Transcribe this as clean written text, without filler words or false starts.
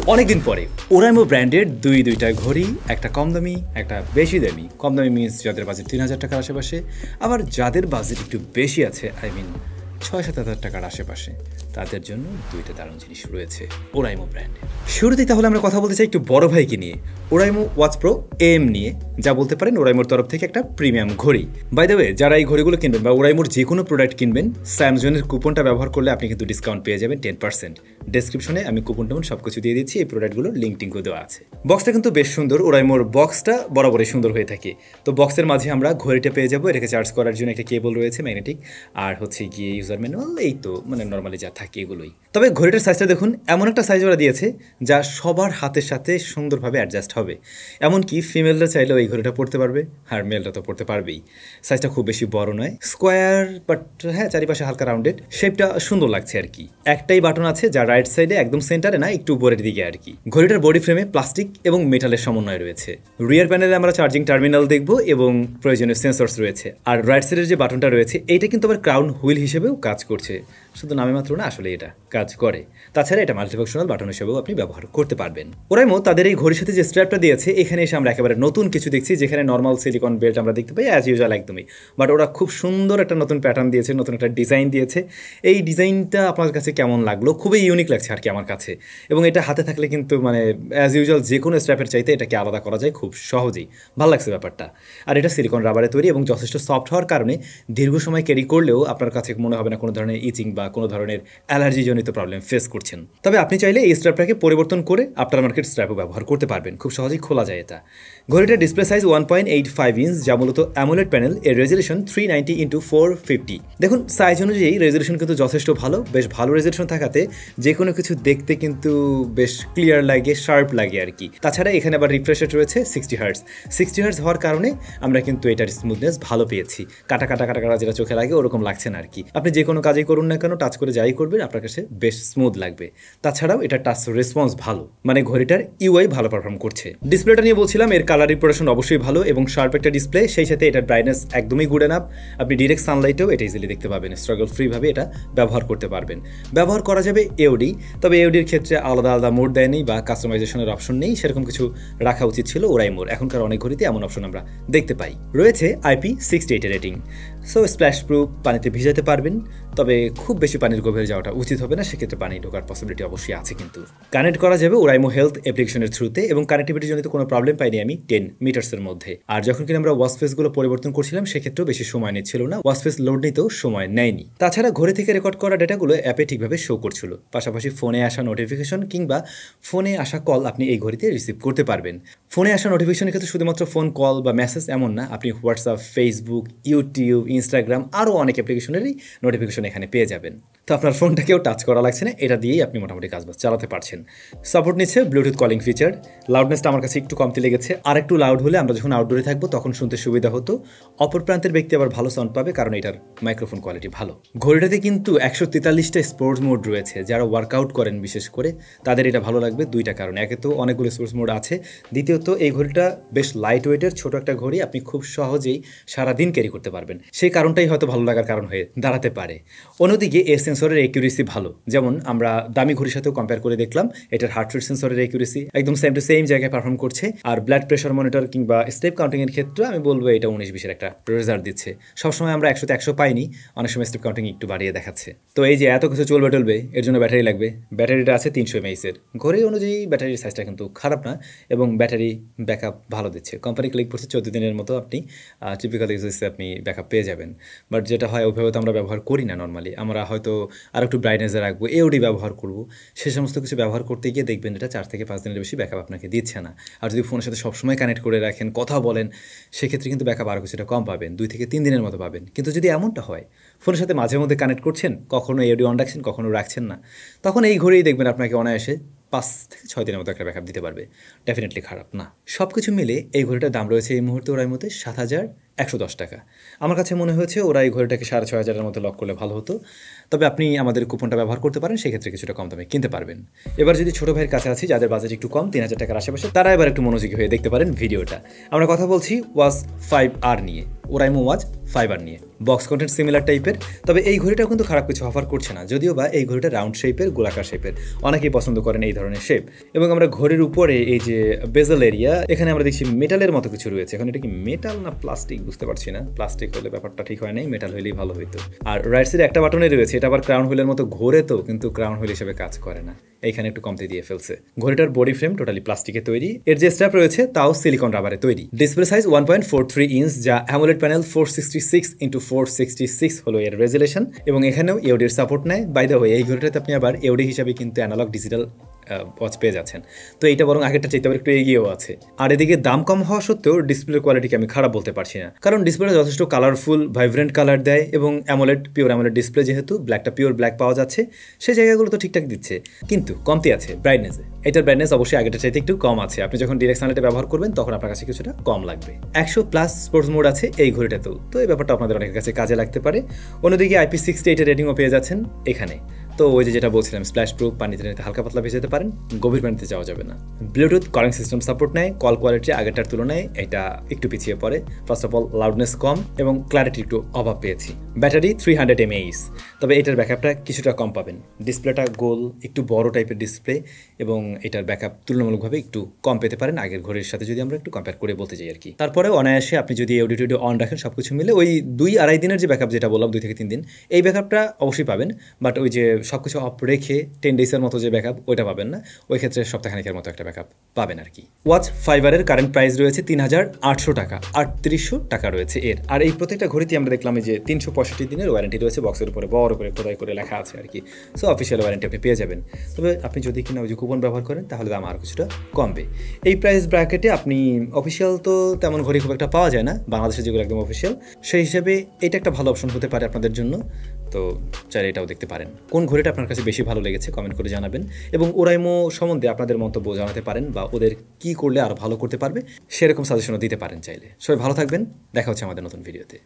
অনেকদিন পরে ওরাইমো ব্র্যান্ডের দুইটা ঘড়ি, একটা কম দামি একটা বেশি দামি। কম দামি মিনস যাদের বাজেট ৩,০০০ টাকার আশেপাশে, আবার যাদের বাজেট একটু বেশি আছে, আই মিন ৬-৭ হাজার টাকার আশেপাশে, তাদের জন্য দুইটা দারুণ জিনিস রয়েছে ওরাইমো ব্র্যান্ডের। শুরুতেই তাহলে আমরা কথা বলতে চাই একটু বড় ভাইকে নিয়ে, ওরাইমো ওয়াচ প্রো এম নিয়ে। যা বলতে পারেন ওরাইমোর তরফ থেকে একটা প্রিমিয়াম ঘড়ি। বাই দ্য ওয়ে, যারা এই ঘড়িগুলো কিনবেন বা ওরাইমোর যে কোনো প্রোডাক্ট কিনবেন, স্যামসংয়ের কুপনটা ব্যবহার করলে আপনি কিন্তু ডিসকাউন্ট পেয়ে যাবেন 10%। ডেসক্রিপশনে আমি কুপন টুপন সব কিছু দিয়ে দিচ্ছি, এই প্রোডাক্টগুলোর লিঙ্ক টিঙ্কও দেওয়া আছে। বক্সটা কিন্তু বেশ সুন্দর, ওরাইমোর বক্সটা বরাবরই সুন্দর হয়ে থাকে। তো বক্সের মাঝে আমরা ঘড়িটা পেয়ে যাবো, এটাকে চার্জ করার জন্য একটা কেবল রয়েছে ম্যাগনেটিক, আর হচ্ছে গিয়ে ইউজার ম্যানুয়াল, এই তো মানে নর্মালি যা থাকে এগুলোই। তবে ঘড়িটার সাইজটা দেখুন, এমন একটা সাইজ ওরা দিয়েছে যা সবার হাতের সাথে সুন্দরভাবে অ্যাডজাস্ট হবে। এমনকি ফিমেলরা চাইলেও এই ঘড়িটা পড়তে পারবে, আর মেলরা তো পড়তে পারবেই। সাইজটা খুব বেশি বড় নয়, স্কোয়ার, বাট হ্যাঁ চারিপাশে হালকা রাউন্ডেড, শেপটা সুন্দর লাগছে আর কি। একটাই বাটন আছে যা রাইট সাইডে, একদম সেন্টারে না, একটু উপরের দিকে আর কি। ঘড়িটার বডি ফ্রেমে প্লাস্টিক এবং মেটালের সমন্বয় রয়েছে। রিয়ার প্যানেলে আমরা চার্জিং টার্মিনাল দেখবো এবং প্রয়োজনীয় সেন্সরস রয়েছে। আর রাইট সাইডের যে বাটনটা রয়েছে, এইটা কিন্তু আবার ক্রাউন হুইল হিসেবেও কাজ করছে। শুধু নামে মাত্র না, আসলে এটা কাজ করে। তাছাড়া এটা মাল্টিফাংশনাল বাটন হিসেবেও আপনি ব্যবহার করতে পারবেন। ওরাইমো তাদের এই ঘড়ির সাথে যে স্ট্র্যাপটা দিয়েছে, এখানে এসে আমরা একেবারে নতুন কিছু দেখছি, যেখানে নর্মাল সিলিকন বেল্ট আমরা দেখতে পাই অ্যাজ ইউজুয়াল একদমই। বাট ওরা খুব সুন্দর একটা নতুন প্যাটার্ন দিয়েছে, নতুন একটা ডিজাইন দিয়েছে। এই ডিজাইনটা আপনার কাছে কেমন লাগলো? খুবই ইউনিক লাগছে আর কি আমার কাছে। এবং এটা হাতে থাকলে কিন্তু মানে অ্যাজ ইউজুয়াল যে কোনো স্ট্র্যাপের চাইতে এটাকে আলাদা করা যায় খুব সহজেই। ভালো লাগছে ব্যাপারটা। আর এটা সিলিকন রাবারে তৈরি এবং যথেষ্ট সফট হওয়ার কারণে দীর্ঘ সময় ক্যারি করলেও আপনার কাছে মনে হবে না কোনো ধরনের ইচিং বা কোনো ধরনের অ্যালার্জিজনিত প্রবলেম ফেস করছেন। তবে আপনি চাইলে এই স্ট্র্যাপটাকে পরিবর্তন করে আফটার মার্কেট স্ট্র্যাপও ব্যবহার করতে পারবেন, খুব সহজেই খোলা যায় এটা। ঘড়িটার ডিসপ্লে সাইজ 1.85 ইঞ্চ, যা মূলত অ্যামোলেড প্যানেল, এর রেজলিউশন 390x450। দেখুন সাইজ অনুযায়ী রেজলিউশন কিন্তু যথেষ্ট ভালো, বেশ ভালো রেজলিউশন থাকাতে যে কোনো কিছু দেখতে কিন্তু বেশ ক্লিয়ার লাগে, শার্প লাগে আর কি। তাছাড়া এখানে আবার রিফ্রেশ রেট রয়েছে 60 হার্টজ। 60 হার্টজ হওয়ার কারণে আমরা কিন্তু এটার স্মুথনেস ভালো পেয়েছি। কাটা কাটা কাটা কাটা যেটা চোখে লাগে ওরকম লাগছে না আর কি। আপনি যে কোনো কাজই করুন না কেন, টাচ করে যাই করবেন, আপনার কাছে বেশ স্মুথ লাগবে। তাছাড়াও এটা টাচ রেসপন্স ভালো, মানে ঘড়িটার ইউআই ভালো পারফর্ম করছে। ডিসপ্লেটা নিয়ে বলছিলাম, এর কালার রিপ্রেজেন্টেশন অবশ্যই ভালো এবং শার্প একটা ডিসপ্লে, সেই সাথে এটার ব্রাইটনেস একদমই গুড এনাফ। আপনি ডিরেক্ট সানলাইটেও এটা ইজিলি দেখতে পাবেন, স্ট্রাগল ফ্রিভাবে এটা ব্যবহার করতে পারবেন। ব্যবহার করা যাবে এওডি, তবে এওডির ক্ষেত্রে আলাদা আলাদা মোড দেয়নি বা কাস্টমাইজেশনের অপশন নেই, সেরকম কিছু রাখা উচিত ছিল ওরাইমোর। এখনকার অনেক ঘড়িতে এমন অপশন আমরা দেখতে পাই। রয়েছে IP68 rating, so splash proof, পানিতে ভিজাতে পারবেন। তবে খুব বেশি পানির গভীরে যাওয়াটা উচিত হবে না, সেক্ষেত্রে পানি ঢোকার পসিবিলিটি অবশ্যই আছে। কিন্তু কানেক্ট করা যাবে ওরাইমো হেলথ অ্যাপ্লিকেশনের থ্রুতে এবং কানেক্টিভিটির জন্য কোনো প্রবলেম পাইনি আমি 10 মিটার্সের মধ্যে। আর যখন কিনা আমরা ওয়াচ ফেসগুলো পরিবর্তন করছিলাম, সেক্ষেত্রেও বেশি সময় নিচ্ছিল না, ওয়াচ ফেস লোড নিতেও সময় নেয়নি। তাছাড়া ঘড়ি থেকে রেকর্ড করা ডেটাগুলো অ্যাপে ঠিকভাবে শো করছিল। পাশাপাশি ফোনে আসা নোটিফিকেশন কিংবা ফোনে আসা কল আপনি এই ঘড়িতে রিসিভ করতে পারবেন। ফোনে আসা নোটিফিকেশনের ক্ষেত্রে শুধুমাত্র ফোন কল বা মেসেজ এমন না, আপনি হোয়াটসঅ্যাপ, ফেসবুক, ইউটিউব, ইনস্টাগ্রাম, আরও অনেক অ্যাপ্লিকেশনেরই নোটিফিকেশন এখানে পেয়ে যাবেন। তো আপনার ফোনটাকেও টাচ করা লাগছে না, এটা দিয়েই আপনি মোটামুটি কাজবাজ চালাতে পারছেন। সাপোর্ট নিচ্ছে ব্লুটুথ কলিং ফিচার। লাউডনেসটা আমার কাছে একটু কমতি লেগেছে, আর একটু লাউড হলে আমরা যখন আউটডোরে থাকবো তখন শুনতে সুবিধা হতো। অপর প্রান্তের ব্যক্তি আবার ভালো সাউন্ড পাবে, কারণ এটার মাইক্রোফোন কোয়ালিটি ভালো। ঘড়িটাতে কিন্তু 143টা স্পোর্টস মোড রয়েছে, যারা ওয়ার্কআউট করেন বিশেষ করে তাদের এটা ভালো লাগবে দুইটা কারণে। একে তো অনেকগুলো স্পোর্টস মোড আছে, দ্বিতীয়ত এই ঘড়িটা বেশ লাইট ওয়েটের, ছোট একটা ঘড়ি, আপনি খুব সহজেই সারাদিন ক্যারি করতে পারবেন। সেই কারণটাই হয়তো ভালো লাগার কারণ হয়ে দাঁড়াতে পারে। অন্যদিকে এর সেন্সরের অ্যাকিউরেসি ভালো, যেমন আমরা দামি ঘড়ির সাথেও কম্পেয়ার করে দেখলাম, এটার হার্ট রেট সেন্সরের অ্যাকিউরেসি একদম সেম টু সেম জায়গায় পারফর্ম করছে। আর ব্লাড প্রেশার মনিটর কিংবা স্টেপ কাউন্টিং এর ক্ষেত্রে আমি বলবো এটা 19-20-এর একটা রেজাল্ট দিচ্ছে। সবসময় আমরা 100-তে 100 পাইনি, অনেক সময় স্টেপ কাউন্টিং একটু বাড়িয়ে দেখাচ্ছে। তো এই যে এত কিছু চলবে টলবে, এর জন্য ব্যাটারি লাগবে। ব্যাটারিটা আছে 300 mAh এর। ঘড়ি অনুযায়ী ব্যাটারির সাইজটা কিন্তু খারাপ না এবং ব্যাটারি ব্যাকআপ ভালো দিচ্ছে। কোম্পানি ক্লিক করছে 14 দিনের মতো আপনি টিপিক্যাল ইউজেসে আপনি ব্যাকআপ পেয়ে যাবেন। বাট যেটা হয় ওইভাবে তো আমরা ব্যবহার করি না নর্মালি, আমরা হয়তো আর একটু ব্রাইটনেসে রাখবো, এওডি ব্যবহার করব, সে সমস্ত কিছু ব্যবহার করতে গিয়ে দেখবেন এটা 4 থেকে 5 দিনের বেশি ব্যাকআপ আপনাকে দিচ্ছে না। আর যদি ফোনের সাথে সবসময় কানেক্ট করে রাখেন, কথা বলেন, সেক্ষেত্রে কিন্তু ব্যাকআপ আরও কিছুটা কম পাবেন, 2 থেকে 3 দিনের মতো পাবেন। কিন্তু যদি এমনটা হয় ফোনের সাথে মাঝে মধ্যে কানেক্ট করছেন, কখনো এওডি অন রাখছেন, কখনো রাখছেন না, তখন এই ঘড়িই দেখবেন আপনাকে অনায়াসে 5 থেকে 6 দিনের মতো একটা ব্যাকআপ দিতে পারবে। ডেফিনেটলি খারাপ না। সব কিছু মিলে এই ঘড়িটার দাম রয়েছে এই মুহূর্তে ওরাইমোতে 7,000 110 টাকা। আমার কাছে মনে হয়েছে ওরা এই ঘড়িটাকে 6,500-এর মধ্যে লক করলে ভালো হতো। তবে আপনি আমাদের কুপনটা ব্যবহার করতে পারেন, সেক্ষেত্রে কিছুটা কম দামে কিনতে পারবেন। এবার যদি ছোটো ভাইয়ের কাছে আছি যাদের বাজেট একটু কম, 3,000 টাকার আশেপাশে, তারা এবার একটু মনোযোগী হয়ে দেখতে পারেন ভিডিওটা। আমরা কথা বলছি ওয়াচ 5R নিয়ে, ওরাইমো ওয়াচ 5R নিয়ে। বক্স কন্টেন্ট সিমিলার টাইপের, তবে এই ঘড়িটাও কিন্তু খারাপ কিছু অফার করছে না, যদিও বা এই ঘড়িটা রাউন্ড শেপের, গোলাকার শেপের, অনেকেই পছন্দ করেন এই ধরনের শেপ। এবং আমরা ঘড়ির উপরে এই যে বেজেল এরিয়া, এখানে আমরা দেখছি মেটালের মতো কিছু রয়েছে। এখন এটা কি মেটাল না প্লাস্টিক বুঝতে পারছি না, প্লাস্টিক হলে ব্যাপারটা ঠিক হয় নাই, মেটাল হলেই ভালো হইতো। আর রাইট সাইডে একটা বাটনে রয়েছে, এটা আবার ক্রাউন হুইলের মতো ঘোরে তো, কিন্তু ক্রাউন হুইল হিসেবে কাজ করে না, এইখানে একটু কমতে দিয়ে ফেলছে। ঘড়িটার বডি ফ্রেম টোটালি প্লাস্টিকে তৈরি, এর যে স্ট্র্যাপ রয়েছে তাও সিলিকন রাবারে তৈরি। ডিসপ্লে সাইজ 1.43 ইঞ্চ, যা অ্যামোলেড প্যানেল 466x466 হলো এর রেজুলেশন, এবং এখানেও এওডির সাপোর্ট নেয়। বাই দ্য ওয়ে, এই ঘড়িটাতে আপনি আবার এওডি হিসাবে কিন্তু অ্যানালগ ডিজিটাল ওয়াচ পেয়ে যাচ্ছেন, তো এইটা বরং আগেরটা চাইতে আবার একটু এগিয়েও আছে। আর এদিকে দাম কম হওয়া সত্ত্বেও ডিসপ্লের কোয়ালিটিকে আমি খারাপ বলতে পারছি না, কারণ ডিসপ্লেটা যথেষ্ট কালারফুল, ভাইব্রেন্ট কালার দেয়, এবং অ্যামোলেড, পিওর অ্যামোলেড ডিসপ্লে যেহেতু, ব্ল্যাকটা পিওর ব্ল্যাক পাওয়া যাচ্ছে, সেই জায়গাগুলো তো ঠিকঠাক দিচ্ছে। কিন্তু কমতি আছে ব্রাইটনেসে, এটার ব্রাইটনেস অবশ্যই আগেরটা চাইতে একটু কম আছে। আপনি যখন ডিরেক্ট সানলাইটে ব্যবহার করবেন তখন আপনার কাছে কিছুটা কম লাগবে। 100+ স্পোর্টস মোড আছে এই ঘড়িটাতেও, তো এই ব্যাপারটা আপনাদের অনেকের কাছে কাজে লাগতে পারে। অন্যদিকে IP68 রেটিংও পেয়ে যাচ্ছেন এখানে। তো ওই যেটা বলছিলাম, স্প্ল্যাশ প্রুফ, পানিতে নিতে হালকা পাতলা ভেজে যেতে পারেন, গভীর পানিতে যাওয়া যাবে না। ব্লুটুথ কলিং সিস্টেম সাপোর্ট নেয়, কল কোয়ালিটি আগেরটার তুলনায় এটা একটু পিছিয়ে পড়ে। ফার্স্ট অফ অল লাউডনেস কম এবং ক্ল্যারিটি একটু অভাব পেয়েছি। ব্যাটারি 300 mAh, তবে এটার ব্যাকআপটা কিছুটা কম পাবেন। ডিসপ্লেটা গোল, একটু বড় টাইপের ডিসপ্লে, এবং এটার ব্যাকআপ তুলনামূলকভাবে একটু কম পেতে পারেন আগের ঘড়ির সাথে, যদি আমরা একটু কম্পেয়ার করে বলতে চাই আর কি। তারপরেও অনায়াসে আপনি যদি অডিও অন রাখেন, সব কিছু মিলে ওই 2-2.5 দিনের যে ব্যাকআপ যেটা বললাম, 2 থেকে 3 দিন, এই ব্যাকআপটা অবশ্যই পাবেন। বাট ওই যে সব কিছু অফ রেখে 10 ডেজের মতো যে ব্যাকআপ, ওইটা পাবেন না। ওই ক্ষেত্রে সপ্তাহখানেকের মতো একটা ব্যাকআপ পাবেন আর কি। ওয়াচ 5R কারেন্ট প্রাইস রয়েছে 3,800 টাকা, 3,800 টাকা রয়েছে এর। আর এই প্রত্যেকটা ঘড়িতে আমরা দেখলাম যে 365 দিনের ওয়ারেন্টি রয়েছে, বক্সের উপরে বড় করে খোদাই করে লেখা আছে আর কি। সো অফিসিয়াল ওয়ারেন্টি আপনি পেয়ে যাবেন। তবে আপনি যদি কিনা ওই যে কুপন ব্যবহার করেন, তাহলে দাম আর কিছুটা কমবে। এই প্রাইস ব্র্যাকেটে আপনি অফিসিয়াল তো তেমন ঘড়ি খুব একটা পাওয়া যায় না বাংলাদেশে, যেগুলো একদম অফিসিয়াল, সেই হিসেবে এটা একটা ভালো অপশন হতে পারে আপনাদের জন্য। তো চাইলে এটাও দেখতে পারেন। কোন ঘড়িটা আপনার কাছে বেশি ভালো লেগেছে কমেন্ট করে জানাবেন, এবং ওরাইমো সম্বন্ধে আপনাদের মন্তব্য জানাতে পারেন, বা ওদের কি করলে আরও ভালো করতে পারবে সেরকম সাজেশনও দিতে পারেন চাইলে। সবাই ভালো থাকবেন, দেখা হচ্ছে আমাদের নতুন ভিডিওতে।